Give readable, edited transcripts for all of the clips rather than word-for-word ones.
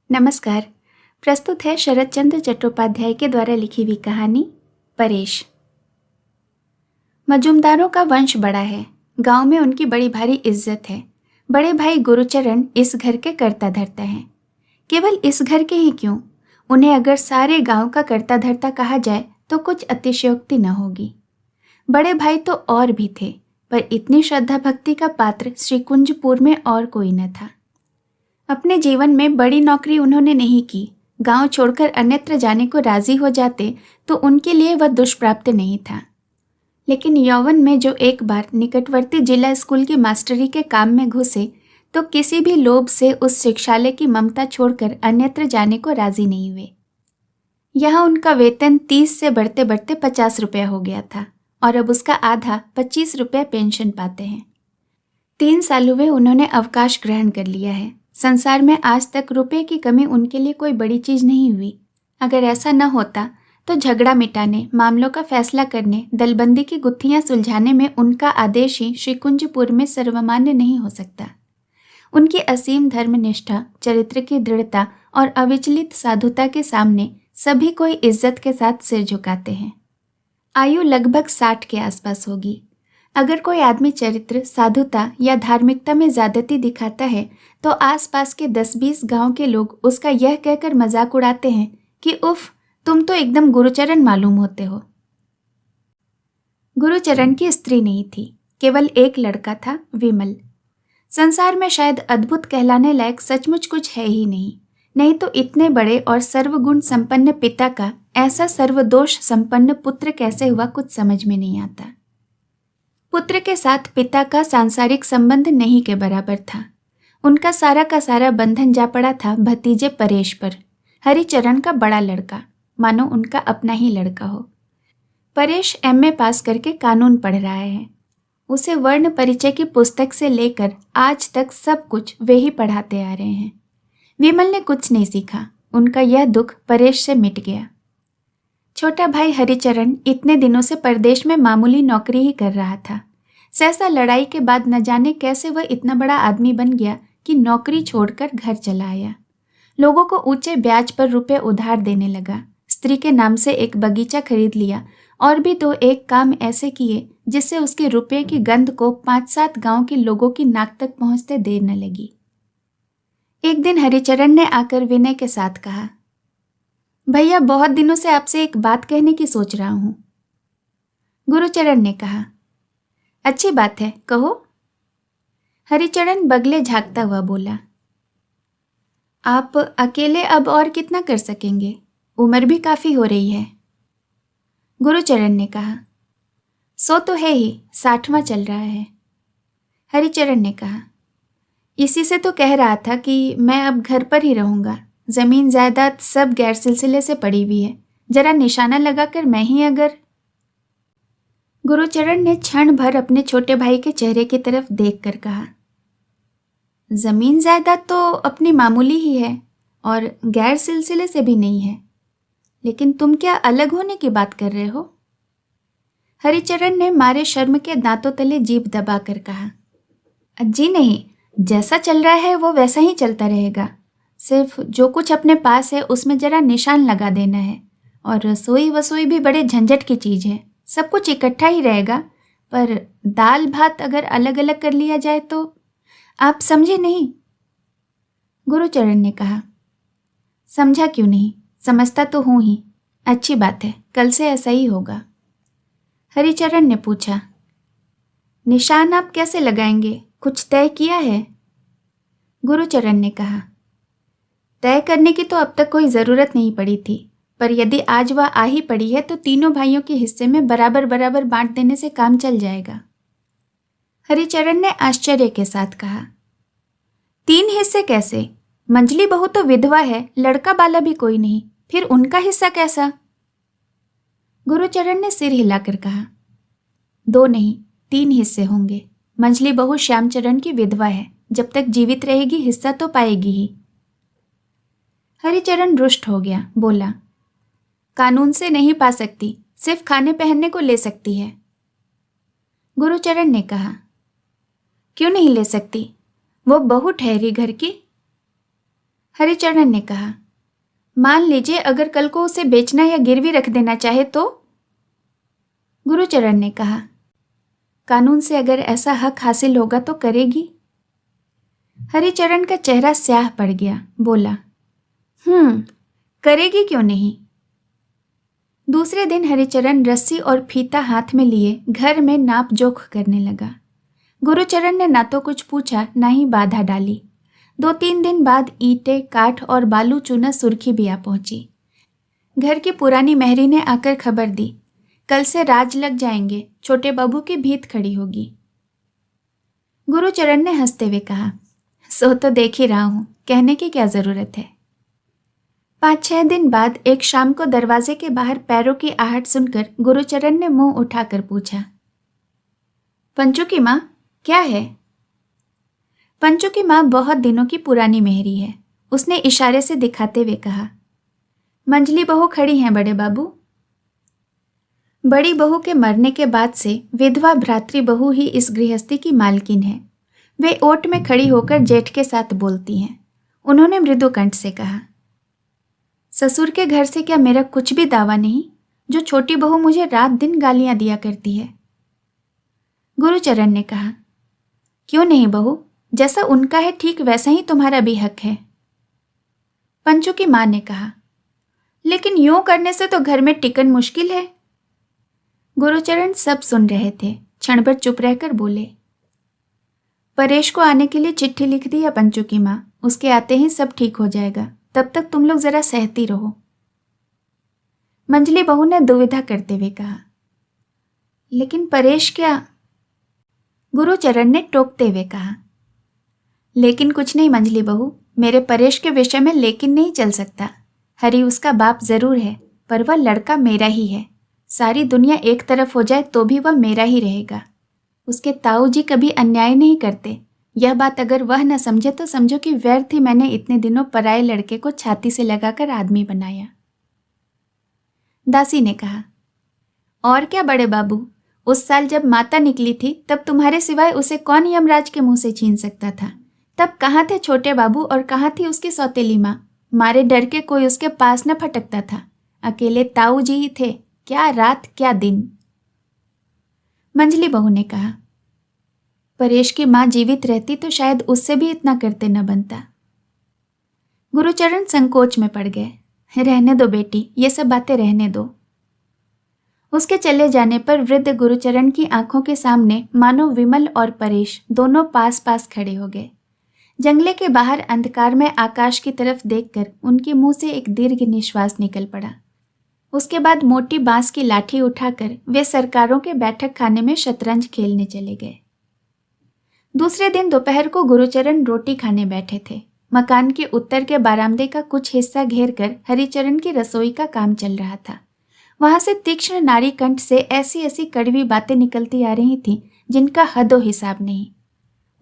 नमस्कार। प्रस्तुत है शरद चंद्र चट्टोपाध्याय के द्वारा लिखी हुई कहानी परेश। मजूमदारों का वंश बड़ा है। गांव में उनकी बड़ी भारी इज्जत है। बड़े भाई गुरुचरण इस घर के कर्ता धर्ता हैं। केवल इस घर के ही क्यों, उन्हें अगर सारे गांव का कर्ता धर्ता कहा जाए तो कुछ अतिशयोक्ति न होगी। बड़े भाई तो और भी थे, पर इतनी श्रद्धा भक्ति का पात्र श्रीकुंजपुर में और कोई न था। अपने जीवन में बड़ी नौकरी उन्होंने नहीं की। गांव छोड़कर अन्यत्र जाने को राजी हो जाते तो उनके लिए वह दुष्प्राप्य नहीं था। लेकिन यौवन में जो एक बार निकटवर्ती जिला स्कूल की मास्टरी के काम में घुसे तो किसी भी लोभ से उस शिक्षालय की ममता छोड़कर अन्यत्र जाने को राजी नहीं हुए। यहाँ उनका वेतन 30 से बढ़ते बढ़ते 50 रुपया हो गया था और अब उसका आधा 25 रुपया पेंशन पाते हैं। 3 साल हुए उन्होंने अवकाश ग्रहण कर लिया है। संसार में आज तक रुपए की कमी उनके लिए कोई बड़ी चीज नहीं हुई। अगर ऐसा न होता तो झगड़ा मिटाने, मामलों का फैसला करने, दलबंदी की गुत्थियां सुलझाने में उनका आदेश ही श्रीकुंजपुर में सर्वमान्य नहीं हो सकता। उनकी असीम धर्मनिष्ठा, चरित्र की दृढ़ता और अविचलित साधुता के सामने सभी कोई इज्जत के साथ सिर झुकाते हैं। आयु लगभग 60 के आसपास होगी। अगर कोई आदमी चरित्र, साधुता या धार्मिकता में ज्यादती दिखाता है तो आसपास के 10-20 गांव के लोग उसका यह कहकर मजाक उड़ाते हैं कि उफ, तुम तो एकदम गुरुचरण मालूम होते हो। गुरुचरण की स्त्री नहीं थी, केवल एक लड़का था, विमल। संसार में शायद अद्भुत कहलाने लायक सचमुच कुछ है ही नहीं तो इतने बड़े और सर्वगुण संपन्न पिता का ऐसा सर्वदोष संपन्न पुत्र कैसे हुआ, कुछ समझ में नहीं आता। पुत्र के साथ पिता का सांसारिक संबंध नहीं के बराबर था। उनका सारा का सारा बंधन जा पड़ा था भतीजे परेश पर, हरिचरण का बड़ा लड़का, मानो उनका अपना ही लड़का हो। परेश एमए पास करके कानून पढ़ रहा है। उसे वर्ण परिचय की पुस्तक से लेकर आज तक सब कुछ वे ही पढ़ाते आ रहे हैं। विमल ने कुछ नहीं सीखा। उनका यह दुख परेश से मिट गया। छोटा भाई हरिचरण इतने दिनों से परदेश में मामूली नौकरी ही कर रहा था। सहसा लड़ाई के बाद न जाने कैसे वह इतना बड़ा आदमी बन गया कि नौकरी छोड़कर घर चला आया। लोगों को ऊंचे ब्याज पर रुपए उधार देने लगा। स्त्री के नाम से एक बगीचा खरीद लिया और भी 2-1 काम ऐसे किए जिससे उसके रुपए की गंध को 5-7 गांव के लोगों की नाक तक पहुंचते देर न लगी। एक दिन हरिचरण ने आकर विनय के साथ कहा, भैया, बहुत दिनों से आपसे एक बात कहने की सोच रहा हूं। गुरुचरण ने कहा, अच्छी बात है, कहो। हरिचरण बगले झांकता हुआ बोला, आप अकेले अब और कितना कर सकेंगे, उम्र भी काफी हो रही है। गुरुचरण ने कहा, सो तो है ही, 60वां चल रहा है। हरिचरण ने कहा, इसी से तो कह रहा था कि मैं अब घर पर ही रहूंगा। जमीन जायदाद सब गैर सिलसिले से पड़ी हुई है, जरा निशाना लगाकर मैं ही अगर। गुरुचरण ने क्षण भर अपने छोटे भाई के चेहरे की तरफ देखकर कहा, जमीन जायदाद तो अपनी मामूली ही है और गैर सिलसिले से भी नहीं है, लेकिन तुम क्या अलग होने की बात कर रहे हो? हरिचरण ने मारे शर्म के दांतों तले जीभ दबाकर कहा, जी नहीं, जैसा चल रहा है वो वैसा ही चलता रहेगा। सिर्फ जो कुछ अपने पास है उसमें जरा निशान लगा देना है। और रसोई वसोई भी बड़े झंझट की चीज है। सब कुछ इकट्ठा ही रहेगा, पर दाल भात अगर अलग अलग कर लिया जाए तो। आप समझे नहीं? गुरुचरण ने कहा, समझा क्यों नहीं, समझता तो हूं ही। अच्छी बात है, कल से ऐसा ही होगा। हरिचरण ने पूछा, निशान आप कैसे लगाएंगे, कुछ तय किया है? गुरुचरण ने कहा, तय करने की तो अब तक कोई जरूरत नहीं पड़ी थी, पर यदि आज वह आ ही पड़ी है तो तीनों भाइयों के हिस्से में बराबर बराबर बांट देने से काम चल जाएगा। हरिचरण ने आश्चर्य के साथ कहा, 3 हिस्से कैसे? मंजली बहू तो विधवा है, लड़का बाला भी कोई नहीं, फिर उनका हिस्सा कैसा? गुरुचरण ने सिर हिलाकर कहा, 2 नहीं 3 हिस्से होंगे। मंजली बहू श्यामचरण की विधवा है, जब तक जीवित रहेगी हिस्सा तो पाएगी ही। हरिचरण रुष्ट हो गया, बोला, कानून से नहीं पा सकती, सिर्फ खाने पहनने को ले सकती है। गुरुचरण ने कहा, क्यों नहीं ले सकती? वो बहू ठहरी घर की। हरिचरण ने कहा। मान लीजिए अगर कल को उसे बेचना या गिरवी रख देना चाहे तो? गुरुचरण ने कहा। कानून से अगर ऐसा हक हासिल होगा तो करेगी। हरिचरण का चेहरा स्याह पड़ गया। बोला, करेगी क्यों नहीं। दूसरे दिन हरिचरण रस्सी और फीता हाथ में लिए घर में नाप जोख करने लगा। गुरुचरण ने ना तो कुछ पूछा ना ही बाधा डाली। 2-3 दिन बाद ईंटें, काठ और बालू चूना सुर्खी भी आ पहुंची। घर की पुरानी मेहरी ने आकर खबर दी, कल से राज लग जाएंगे, छोटे बाबू की भीत खड़ी होगी। गुरुचरण ने हंसते हुए कहा, सो तो देख ही रहा हूं, कहने की क्या जरूरत है। 5-6 दिन बाद एक शाम को दरवाजे के बाहर पैरों की आहट सुनकर गुरुचरण ने मुंह उठाकर पूछा, पंचू की माँ क्या है? पंचू की माँ बहुत दिनों की पुरानी मेहरी है। उसने इशारे से दिखाते हुए कहा, मंजली बहू खड़ी हैं बड़े बाबू। बड़ी बहू के मरने के बाद से विधवा भ्रातृ बहू ही इस गृहस्थी की मालकिन है। वे ओट में खड़ी होकर जेठ के साथ बोलती हैं। उन्होंने मृदु कंठ से कहा, ससुर के घर से क्या मेरा कुछ भी दावा नहीं, जो छोटी बहू मुझे रात दिन गालियां दिया करती है। गुरुचरण ने कहा, क्यों नहीं बहू, जैसा उनका है ठीक वैसा ही तुम्हारा भी हक है। पंचू की मां ने कहा, लेकिन यूं करने से तो घर में टिकन मुश्किल है। गुरुचरण सब सुन रहे थे। क्षण भर चुप रहकर बोले, परेश को आने के लिए चिट्ठी लिख दी है पंचू की मां, उसके आते ही सब ठीक हो जाएगा, तब तक तुम लोग जरा सहती रहो। मंजली बहू ने दुविधा करते हुए कहा, लेकिन परेश क्या? गुरुचरण ने टोकते हुए कहा, लेकिन कुछ नहीं मंजली बहू, मेरे परेश के विषय में लेकिन नहीं चल सकता। हरी उसका बाप जरूर है, पर वह लड़का मेरा ही है। सारी दुनिया एक तरफ हो जाए तो भी वह मेरा ही रहेगा। उसके ताऊ जी कभी अन्याय नहीं करते। यह बात अगर वह न समझे तो समझो कि व्यर्थ ही मैंने इतने दिनों पराये लड़के को छाती से लगाकर आदमी बनाया। दासी ने कहा, और क्या बड़े बाबू, उस साल जब माता निकली थी तब तुम्हारे सिवाय उसे कौन यमराज के मुंह से छीन सकता था? तब कहाँ थे छोटे बाबू और कहाँ थी उसकी सौतेली माँ? मारे डर के कोई उसके पास न फटकता था। अकेले ताऊ जी ही थे, क्या रात क्या दिन। मंजली बहू ने कहा, परेश की माँ जीवित रहती तो शायद उससे भी इतना करते न बनता। गुरुचरण संकोच में पड़ गए। रहने दो बेटी, ये सब बातें रहने दो। उसके चले जाने पर वृद्ध गुरुचरण की आंखों के सामने मानो विमल और परेश दोनों पास पास खड़े हो गए। जंगले के बाहर अंधकार में आकाश की तरफ देखकर उनके मुंह से एक दीर्घ निश्वास निकल पड़ा। उसके बाद मोटी बांस की लाठी उठाकर वे सरकारों के बैठक खाने में शतरंज खेलने चले गए। दूसरे दिन दोपहर को गुरुचरण रोटी खाने बैठे थे। मकान के उत्तर के बारामदे का कुछ हिस्सा घेर कर हरिचरण की रसोई का काम चल रहा था। वहां से तीक्ष्ण नारी कंठ से ऐसी ऐसी कड़वी बातें निकलती आ रही थीं जिनका हदो हिसाब नहीं।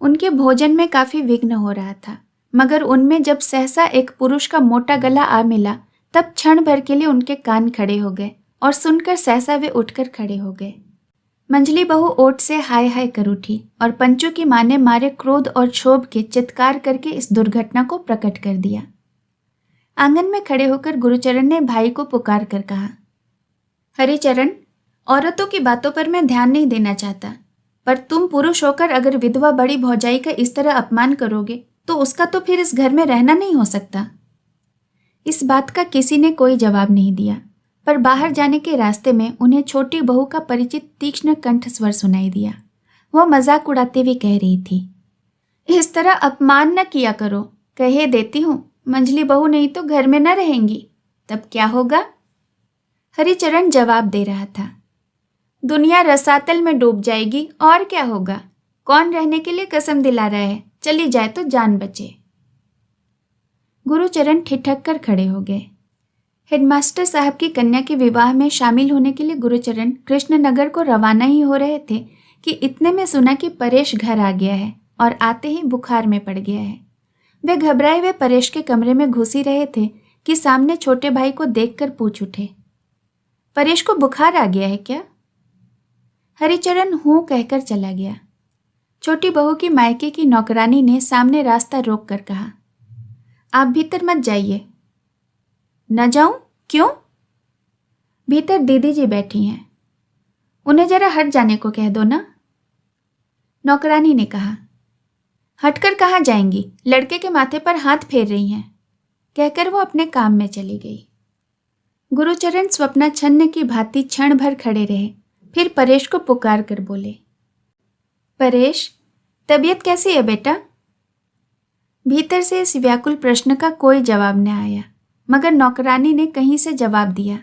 उनके भोजन में काफी विघ्न हो रहा था, मगर उनमें जब सहसा एक पुरुष का मोटा गला आ मिला तब क्षण भर के लिए उनके कान खड़े हो गए और सुनकर सहसा वे उठकर खड़े हो गए। मंजली बहू ओट से हाय हाय कर उठी और पंचू की मां ने मारे क्रोध और क्षोभ के चित्कार करके इस दुर्घटना को प्रकट कर दिया। आंगन में खड़े होकर गुरुचरण ने भाई को पुकार कर कहा, हरिचरण, औरतों की बातों पर मैं ध्यान नहीं देना चाहता, पर तुम पुरुष होकर अगर विधवा बड़ी भौजाई का इस तरह अपमान करोगे तो उसका तो फिर इस घर में रहना नहीं हो सकता। इस बात का किसी ने कोई जवाब नहीं दिया, पर बाहर जाने के रास्ते में उन्हें छोटी बहू का परिचित तीक्ष्ण कंठ स्वर सुनाई दिया। वह मजाक उड़ाते हुए कह रही थी, इस तरह अपमान न किया करो, कहे देती हूँ, मंजली बहू नहीं तो घर में न रहेंगी, तब क्या होगा? हरिचरण जवाब दे रहा था, दुनिया रसातल में डूब जाएगी और क्या होगा? कौन रहने के लिए कसम दिला रहा है? चली जाए तो जान बचे। गुरुचरण ठिठक कर खड़े हो गए। हेडमास्टर साहब की कन्या के विवाह में शामिल होने के लिए गुरुचरण कृष्णनगर को रवाना ही हो रहे थे कि इतने में सुना कि परेश घर आ गया है और आते ही बुखार में पड़ गया है। वे घबराए हुए परेश के कमरे में घुस ही रहे थे कि सामने छोटे भाई को देखकर पूछ उठे, परेश को बुखार आ गया है क्या? हरिचरण हूं कहकर चला गया। छोटी बहू की मायके की नौकरानी ने सामने रास्ता रोक कर कहा, आप भीतर मत जाइए। न जाऊं? क्यों? भीतर दीदी जी बैठी हैं, उन्हें जरा हट जाने को कह दो ना। नौकरानी ने कहा। हटकर कहाँ जाएंगी, लड़के के माथे पर हाथ फेर रही हैं, कहकर वो अपने काम में चली गई। गुरुचरण स्वप्नाच्छन्न की भांति क्षण भर खड़े रहे, फिर परेश को पुकार कर बोले, परेश, तबीयत कैसी है बेटा? भीतर से इस व्याकुल प्रश्न का कोई जवाब न आया, मगर नौकरानी ने कहीं से जवाब दिया,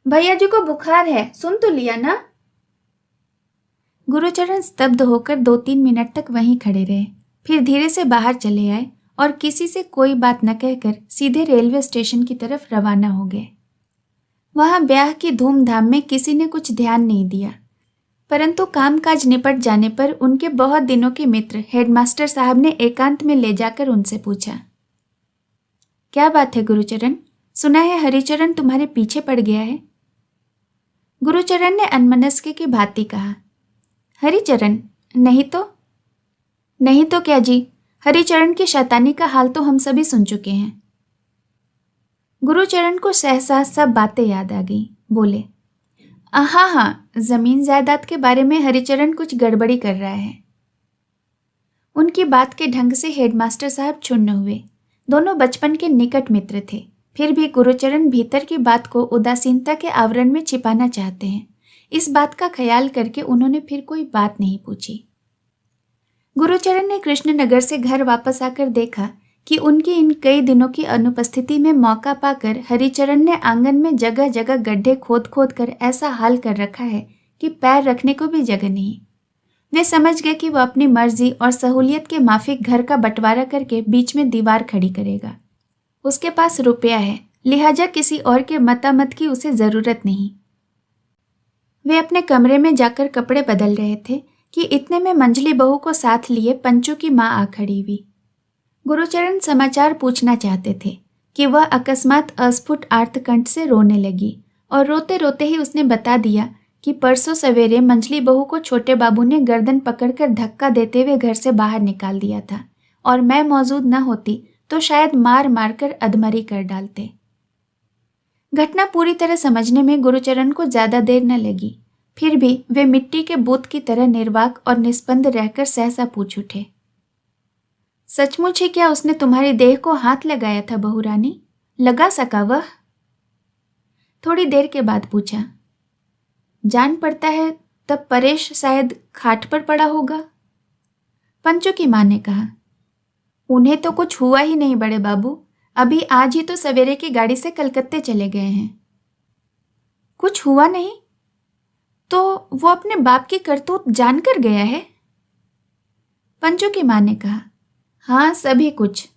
भैया जी को बुखार है, सुन तो लिया ना। गुरुचरण स्तब्ध होकर 2-3 मिनट तक वहीं खड़े रहे, फिर धीरे से बाहर चले आए और किसी से कोई बात न कहकर सीधे रेलवे स्टेशन की तरफ रवाना हो गए। वहां ब्याह की धूमधाम में किसी ने कुछ ध्यान नहीं दिया, परंतु कामकाज निपट जाने पर उनके बहुत दिनों के मित्र हेडमास्टर साहब ने एकांत में ले जाकर उनसे पूछा, क्या बात है गुरुचरण, सुना है हरिचरण तुम्हारे पीछे पड़ गया है? गुरुचरण ने अनमनस्के की भांति कहा, हरिचरण? नहीं तो क्या जी, हरिचरण की शैतानी का हाल तो हम सभी सुन चुके हैं। गुरुचरण को सहसा सब बातें याद आ गई, बोले, हाँ, जमीन जायदाद के बारे में हरिचरण कुछ गड़बड़ी कर रहा है। उनकी बात के ढंग से हेडमास्टर साहब चुन्न हुए। दोनों बचपन के निकट मित्र थे, फिर भी गुरुचरण भीतर की बात को उदासीनता के आवरण में छिपाना चाहते हैं। इस बात का ख्याल करके उन्होंने फिर कोई बात नहीं पूछी। गुरुचरण ने कृष्णनगर से घर वापस आकर देखा कि उनकी इन कई दिनों की अनुपस्थिति में मौका पाकर हरिचरण ने आंगन में जगह जगह गड्ढे खोद खोद कर ऐसा हाल कर रखा है कि पैर रखने को भी जगह नहीं। वे समझ गए कि वह अपनी मर्जी और सहूलियत के माफिक घर का बंटवारा करके बीच में दीवार खड़ी करेगा। उसके पास रुपया है, लिहाजा किसी और के मतामत की उसे जरूरत नहीं। वे अपने कमरे में जाकर कपड़े बदल रहे थे कि इतने में मंजली बहू को साथ लिए पंचू की माँ आ खड़ी हुई। गुरुचरण समाचार पूछना चाहते थे कि वह अकस्मात अस्फुट आर्तकंठ से रोने लगी और रोते रोते ही उसने बता दिया कि परसों सवेरे मंजली बहू को छोटे बाबू ने गर्दन पकड़कर धक्का देते हुए घर से बाहर निकाल दिया था और मैं मौजूद न होती तो शायद मार मार कर अधमरी कर डालते। घटना पूरी तरह समझने में गुरुचरण को ज्यादा देर न लगी, फिर भी वे मिट्टी के बूत की तरह निर्वाक और निस्पंद रहकर सहसा पूछ उठे, सचमुच ही क्या उसने तुम्हारी देह को हाथ लगाया था बहू रानी? लगा सका वह? थोड़ी देर के बाद पूछा, जान पड़ता है तब परेश शायद खाट पर पड़ा होगा। पंचू की मां ने कहा, उन्हें तो कुछ हुआ ही नहीं बड़े बाबू, अभी आज ही तो सवेरे की गाड़ी से कलकत्ते चले गए हैं। कुछ हुआ नहीं तो वो अपने बाप की करतूत जानकर गया है? पंचू की मां ने कहा, हाँ सभी कुछ।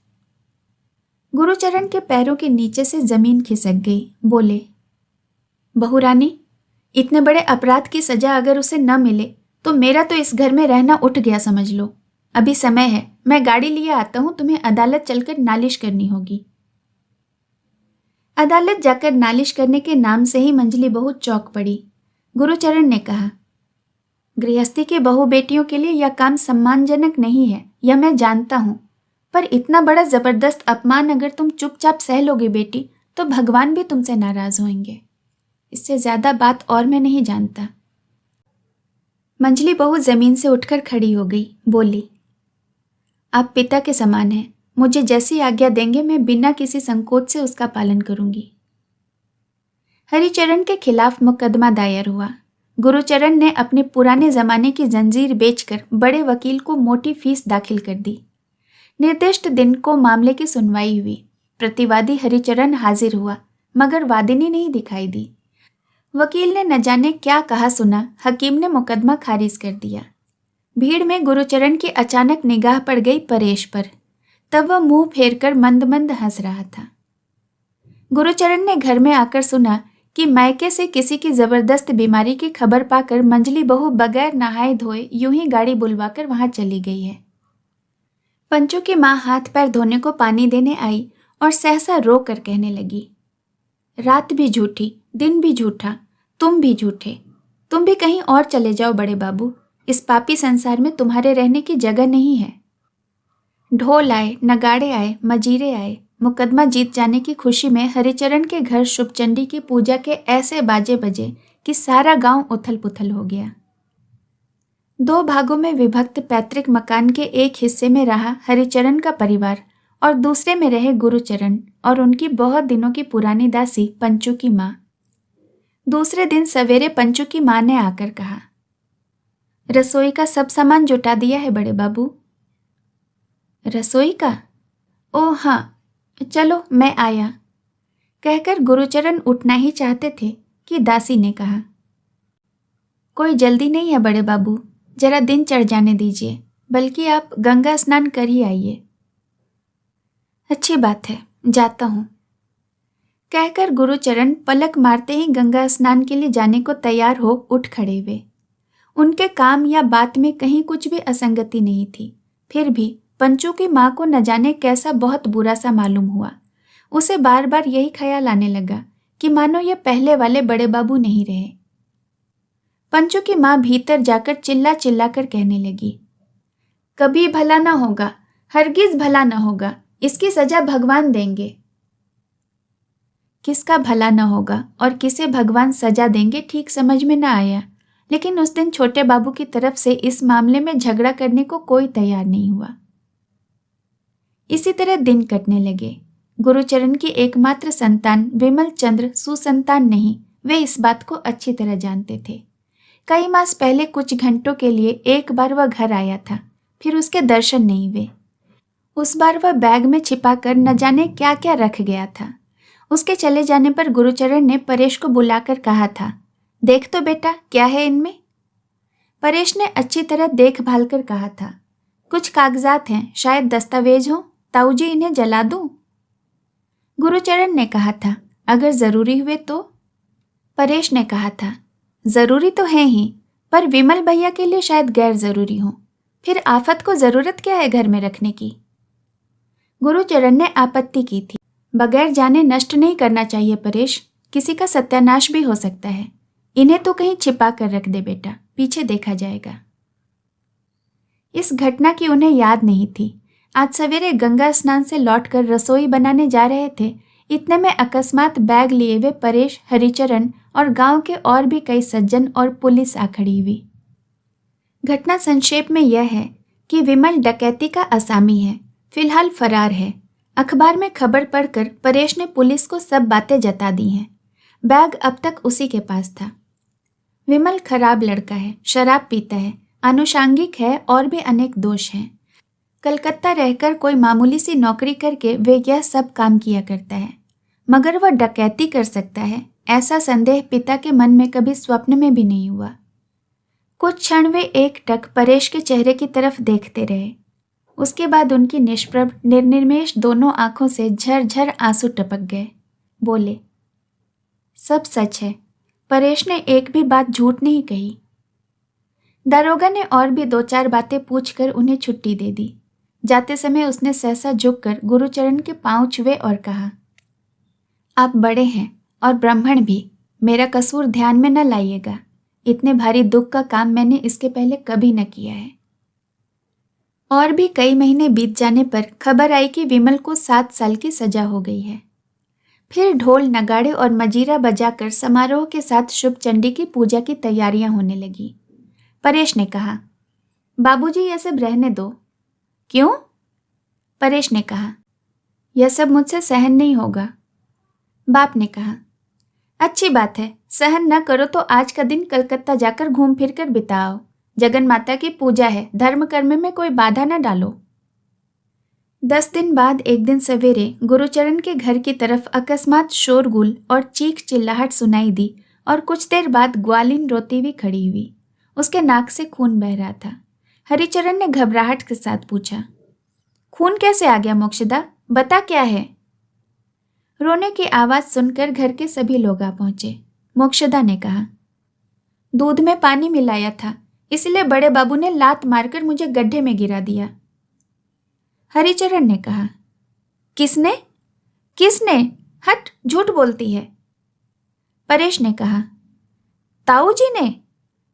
गुरुचरण के पैरों के नीचे से जमीन खिसक गई, बोले, बहू रानी, इतने बड़े अपराध की सजा अगर उसे न मिले तो मेरा तो इस घर में रहना उठ गया समझ लो। अभी समय है, मैं गाड़ी लिए आता हूं, तुम्हें अदालत चलकर नालिश करनी होगी। अदालत जाकर नालिश करने के नाम से ही मंजली बहू चौंक पड़ी। गुरुचरण ने कहा, गृहस्थी के बहू बेटियों के लिए यह काम सम्मानजनक नहीं है, यह मैं जानता हूं, पर इतना बड़ा जबरदस्त अपमान अगर तुम चुपचाप सह लोगी बेटी तो भगवान भी तुमसे नाराज होंगे। इससे ज्यादा बात और मैं नहीं जानता। मंजली बहू जमीन से उठकर खड़ी हो गई, बोली, आप पिता के समान हैं, मुझे जैसी आज्ञा देंगे मैं बिना किसी संकोच से उसका पालन करूंगी। हरिचरण के खिलाफ मुकदमा दायर हुआ। गुरुचरण ने अपने पुराने जमाने की जंजीर बेचकर बड़े वकील को मोटी फीस दाखिल कर दी। निर्दिष्ट दिन को मामले की सुनवाई हुई। प्रतिवादी हरिचरण हाजिर हुआ, मगर वादिनी नहीं दिखाई दी। वकील ने न जाने क्या कहा सुना, हकीम ने मुकदमा खारिज कर दिया। भीड़ में गुरुचरण की अचानक निगाह पड़ गई परेश पर, तब वह मुंह फेरकर मंद मंद हंस रहा था। गुरुचरण ने घर में आकर सुना कि मायके से किसी की जबरदस्त बीमारी की खबर पाकर मंजली बहू बगैर नहाए धोए यूं ही गाड़ी बुलवाकर वहां चली गई है। पंचू की मां हाथ पैर धोने को पानी देने आई और सहसा रो कर कहने लगी, रात भी झूठी, दिन भी झूठा, तुम भी झूठे, तुम भी कहीं और चले जाओ बड़े बाबू, इस पापी संसार में तुम्हारे रहने की जगह नहीं है। ढोल आए, नगाड़े आए, मजीरे आए। मुकदमा जीत जाने की खुशी में हरिचरण के घर शुभचंडी की पूजा के ऐसे बाजे बजे कि सारा गांव उथल पुथल हो गया। 2 भागों में विभक्त पैतृक मकान के एक हिस्से में रहा हरिचरण का परिवार और दूसरे में रहे गुरुचरण और उनकी बहुत दिनों की पुरानी दासी पंचू की माँ। दूसरे दिन सवेरे पंचू की माँ ने आकर कहा, रसोई का सब सामान जुटा दिया है बड़े बाबू। रसोई का? ओह हाँ, चलो मैं आया, कहकर गुरुचरण उठना ही चाहते थे कि दासी ने कहा, कोई जल्दी नहीं है बड़े बाबू, जरा दिन चढ़ जाने दीजिए, बल्कि आप गंगा स्नान कर ही आइए। अच्छी बात है, जाता हूँ, कहकर गुरुचरण पलक मारते ही गंगा स्नान के लिए जाने को तैयार हो उठ खड़े हुए। उनके काम या बात में कहीं कुछ भी असंगति नहीं थी, फिर भी पंचू की माँ को न जाने कैसा बहुत बुरा सा मालूम हुआ। उसे बार बार यही ख्याल आने लगा कि मानो ये पहले वाले बड़े बाबू नहीं रहे। पंचू की माँ भीतर जाकर चिल्ला चिल्ला कर कहने लगी, कभी भला ना होगा, हरगिज भला ना होगा, इसकी सजा भगवान देंगे। किसका भला न होगा और किसे भगवान सजा देंगे ठीक समझ में न आया, लेकिन उस दिन छोटे बाबू की तरफ से इस मामले में झगड़ा करने को कोई तैयार नहीं हुआ। इसी तरह दिन कटने लगे। गुरुचरण की एकमात्र संतान विमल चंद्र सुसंतान नहीं, वे इस बात को अच्छी तरह जानते थे। कई मास पहले कुछ घंटों के लिए एक बार वह घर आया था, फिर उसके दर्शन नहीं हुए। उस बार वह बैग में छिपाकर न जाने क्या क्या रख गया था। उसके चले जाने पर गुरुचरण ने परेश को बुलाकर कहा था, देख तो बेटा क्या है इनमें। परेश ने अच्छी तरह देखभाल कर कहा था, कुछ कागजात हैं, शायद दस्तावेज हो, ताऊजी इन्हें जला दूं? गुरुचरण ने कहा था, अगर जरूरी हुए तो। परेश ने कहा था, जरूरी तो है ही, पर विमल भैया के लिए शायद गैर जरूरी हो, फिर आफत को जरूरत क्या है घर में रखने की। गुरुचरण ने आपत्ति की थी, बगैर जाने नष्ट नहीं करना चाहिए परेश, किसी का सत्यानाश भी हो सकता है, इन्हें तो कहीं छिपा कर रख दे बेटा, पीछे देखा जाएगा। इस घटना की उन्हें याद नहीं थी। आज सवेरे गंगा स्नान से लौटकर रसोई बनाने जा रहे थे, इतने में अकस्मात बैग लिए हुए परेश, हरिचरण और गांव के और भी कई सज्जन और पुलिस आ खड़ी हुई। घटना संक्षेप में यह है कि विमल डकैती का आसामी है, फिलहाल फरार है। अखबार में खबर पढ़कर परेश ने पुलिस को सब बातें जता दी हैं। बैग अब तक उसी के पास था। विमल खराब लड़का है, शराब पीता है, आनुषांगिक है और भी अनेक दोष हैं। कलकत्ता रहकर कोई मामूली सी नौकरी करके वे यह सब काम किया करता है, मगर वह डकैती कर सकता है, ऐसा संदेह पिता के मन में कभी स्वप्न में भी नहीं हुआ। कुछ क्षण वे एकटक परेश के चेहरे की तरफ देखते रहे। उसके बाद उनकी निष्प्रभ निर्निमेष दोनों आंखों से झरझर आंसू टपक गए। बोले, सब सच है, परेश ने एक भी बात झूठ नहीं कही। दारोगा ने और भी 2-4 बातें पूछकर उन्हें छुट्टी दे दी। जाते समय उसने सहसा झुककर गुरुचरण के पांव छुए और कहा, आप बड़े हैं और ब्राह्मण भी, मेरा कसूर ध्यान में न लाइएगा, इतने भारी दुख का काम मैंने इसके पहले कभी न किया है। और भी कई महीने बीत जाने पर खबर आई कि विमल को 7 साल की सजा हो गई है। फिर ढोल नगाड़े और मजीरा बजाकर समारोह के साथ शुभ चंडी की पूजा की तैयारियां होने लगी। परेश ने कहा, बाबूजी यह सब रहने दो। क्यों? परेश ने कहा, यह सब मुझसे सहन नहीं होगा। बाप ने कहा, अच्छी बात है, सहन न करो तो आज का दिन कलकत्ता जाकर घूम फिर कर बिताओ, जगन माता की पूजा है, धर्म कर्म में कोई बाधा न डालो। 10 दिन बाद एक दिन सवेरे गुरुचरण के घर की तरफ अकस्मात शोरगुल और चीख चिल्लाहट सुनाई दी और कुछ देर बाद ग्वालिन रोती हुई खड़ी हुई। उसके नाक से खून बह रहा था। हरिचरण ने घबराहट के साथ पूछा, खून कैसे आ गया मोक्षदा, बता क्या है? रोने की आवाज सुनकर घर के सभी लोग आ पहुंचे। मोक्षदा ने कहा, दूध में पानी मिलाया था, इसलिए बड़े बाबू ने लात मारकर मुझे गड्ढे में गिरा दिया। हरिचरण ने कहा, किसने? किसने? हट, झूठ बोलती है। परेश ने कहा, ताऊ जी ने?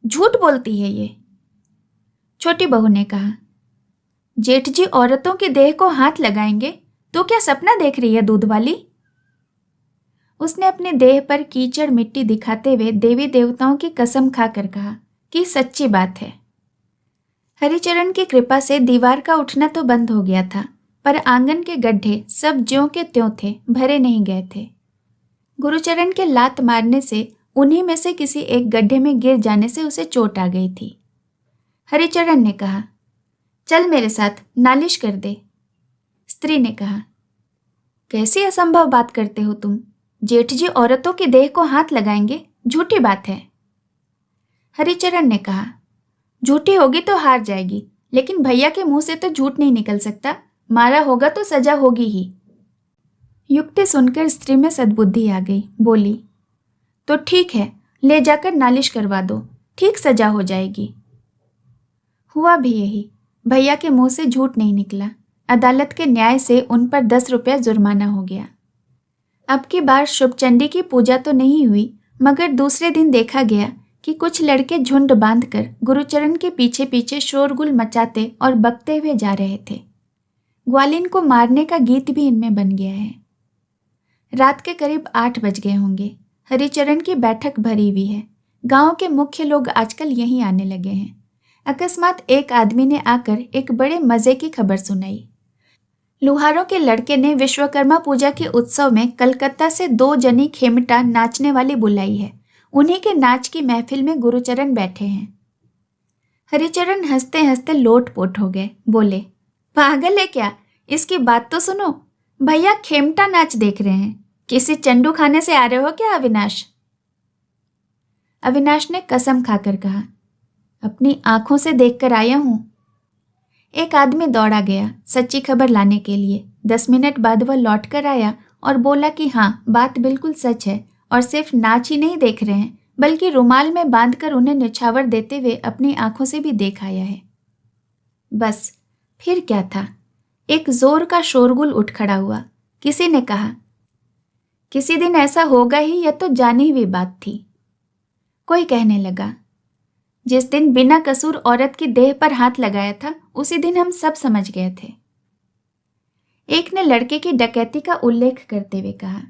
झूठ बोलती है ये। छोटी बहू ने कहा, जेठ जी औरतों की देह को हाथ लगाएंगे? तो क्या सपना देख रही है दूध वाली? उसने अपने देह पर कीचड़ मिट्टी दिखाते हुए देवी देवताओं की कसम खाकर कहा कि सच्ची बात है। हरिचरण की कृपा से दीवार का उठना तो बंद हो गया था, पर आंगन के गड्ढे सब ज्यों के त्यों थे, भरे नहीं गए थे। गुरुचरण के लात मारने से उन्हीं में से किसी एक गड्ढे में गिर जाने से उसे चोट आ गई थी। हरिचरण ने कहा, चल मेरे साथ नालिश कर दे। स्त्री ने कहा, कैसी असंभव बात करते हो तुम? जेठ जी औरतों की देह को हाथ लगाएंगे? झूठी बात है। हरिचरण ने कहा, झूठी होगी तो हार जाएगी, लेकिन भैया के मुंह से तो झूठ नहीं निकल सकता। मारा होगा तो सजा होगी ही। युक्ति सुनकर स्त्री में सद्बुद्धि आ गई। बोली, तो ठीक है, ले जाकर नालिश करवा दो, ठीक सजा हो जाएगी। हुआ भी यही। भैया के मुंह से झूठ नहीं निकला। अदालत के न्याय से उन पर 10 रुपया जुर्माना हो गया। अब की बार शुभचंडी की पूजा तो नहीं हुई, मगर दूसरे दिन देखा गया कि कुछ लड़के झुंड बांधकर गुरुचरण के पीछे पीछे शोरगुल मचाते और बकते हुए जा रहे थे। ग्वालिन को मारने का गीत भी इनमें बन गया है। रात के करीब 8 बज गए होंगे। हरिचरण की बैठक भरी हुई है। गांव के मुख्य लोग आजकल यहीं आने लगे हैं। अकस्मात एक आदमी ने आकर एक बड़े मजे की खबर सुनाई। लुहारों के लड़के ने विश्वकर्मा पूजा के उत्सव में कलकत्ता से 2 जनी खेमटा नाचने वाली बुलाई है। उन्हीं के नाच की महफिल में गुरुचरण बैठे हैं। हरिचरण हंसते हंसते लोटपोट हो गए। बोले, पागल है क्या? इसकी बात तो सुनो। भैया खेमटा नाच देख रहे हैं। किसी चंडू खाने से आ रहे हो क्या अविनाश? अविनाश ने कसम खाकर कहा, अपनी आंखों से देखकर आया हूं। एक आदमी दौड़ा गया सच्ची खबर लाने के लिए। 10 मिनट बाद वह लौट कर आया और बोला कि हाँ, बात बिल्कुल सच है और सिर्फ नाच ही नहीं देख रहे हैं, बल्कि रुमाल में बांधकर उन्हें न्यौछावर देते हुए अपनी आंखों से भी देख आया है। बस फिर क्या था? एक जोर का शोरगुल उठ खड़ा हुआ। किसी ने कहा, किसी दिन ऐसा होगा ही, यह तो जानी हुई बात थी। कोई कहने लगा, जिस दिन बिना कसूर औरत की देह पर हाथ लगाया था, उसी दिन हम सब समझ गए थे। एक ने लड़के की डकैती का उल्लेख करते हुए कहा,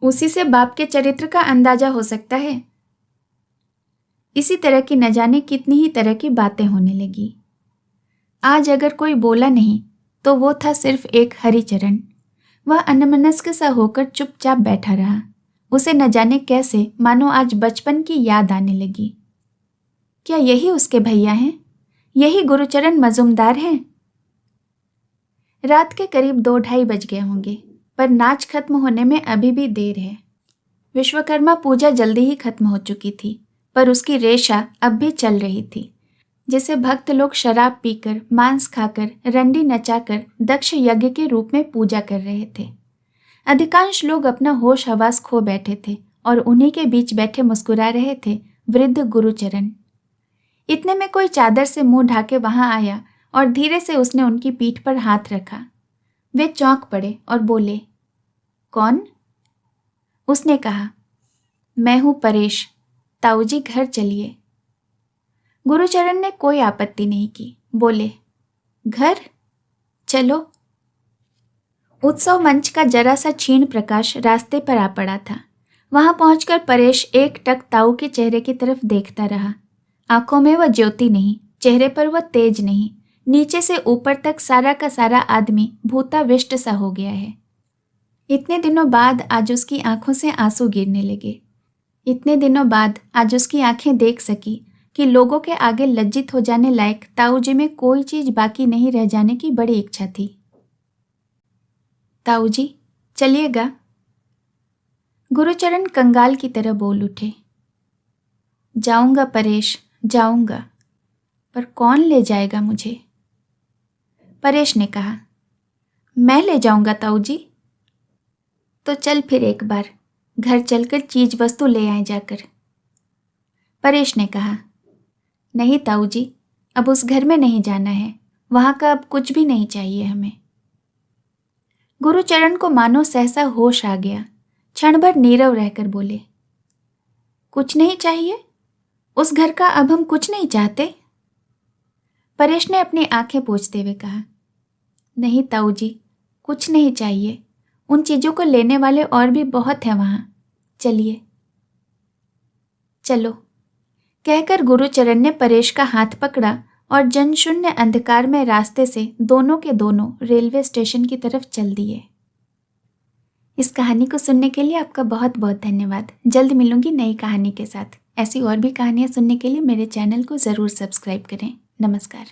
उसी से बाप के चरित्र का अंदाजा हो सकता है। इसी तरह की न जाने कितनी ही तरह की बातें होने लगी। आज अगर कोई बोला नहीं तो वो था सिर्फ एक हरिचरण। वह अन्यमनस्क सा होकर चुपचाप बैठा रहा। उसे न जाने कैसे मानो आज बचपन की याद आने लगी। क्या यही उसके भैया हैं? यही गुरुचरण मजुमदार हैं? रात के करीब 2-2:30 बज गए होंगे, पर नाच खत्म होने में अभी भी देर है। विश्वकर्मा पूजा जल्दी ही खत्म हो चुकी थी, पर उसकी रेशा अब भी चल रही थी, जिसे भक्त लोग शराब पीकर, मांस खाकर, रंडी नचाकर दक्ष यज्ञ के रूप में पूजा कर रहे थे। अधिकांश लोग अपना होश हवास खो बैठे थे और उन्हीं के बीच बैठे मुस्कुरा रहे थे वृद्ध गुरुचरण। इतने में कोई चादर से मुंह ढाके वहां आया और धीरे से उसने उनकी पीठ पर हाथ रखा। वे चौंक पड़े और बोले, कौन? उसने कहा, मैं हूं परेश, ताऊजी घर चलिए। गुरुचरण ने कोई आपत्ति नहीं की। बोले, घर? चलो। उत्सव मंच का जरा सा क्षीण प्रकाश रास्ते पर आ पड़ा था। वहां पहुंचकर परेश एक टक ताऊ के चेहरे की तरफ देखता रहा। आंखों में वह ज्योति नहीं, चेहरे पर वह तेज नहीं। नीचे से ऊपर तक सारा का सारा आदमी भूताविष्ट सा हो गया है। इतने दिनों बाद आज उसकी आंखों से आंसू गिरने लगे। इतने दिनों बाद आज उसकी आंखें देख सकी कि लोगों के आगे लज्जित हो जाने लायक ताऊजी में कोई चीज बाकी नहीं रह जाने की बड़ी इच्छा थी। ताऊजी चलिएगा। गुरुचरण कंगाल की तरह बोल उठे। जाऊंगा परेश, जाऊंगा, पर कौन ले जाएगा मुझे? परेश ने कहा, मैं ले जाऊंगा ताऊजी। तो चल फिर एक बार घर चलकर चीज वस्तु ले आए जाकर। परेश ने कहा, नहीं ताऊजी, अब उस घर में नहीं जाना है। वहां का अब कुछ भी नहीं चाहिए हमें। गुरुचरण को मानो सहसा होश आ गया। क्षण भर नीरव रहकर बोले, कुछ नहीं चाहिए? उस घर का अब हम कुछ नहीं चाहते? परेश ने अपनी आंखें पोंछते हुए कहा। नहीं ताऊ जी, कुछ नहीं चाहिए। उन चीज़ों को लेने वाले और भी बहुत हैं वहाँ। चलिए। चलो, कहकर गुरुचरण ने परेश का हाथ पकड़ा और जनशून्य अंधकार में रास्ते से दोनों के दोनों रेलवे स्टेशन की तरफ चल दिए। इस कहानी को सुनने के लिए आपका बहुत बहुत धन्यवाद। जल्द मिलूंगी नई कहानी के साथ। ऐसी और भी कहानियाँ सुनने के लिए मेरे चैनल को ज़रूर सब्सक्राइब करें। नमस्कार।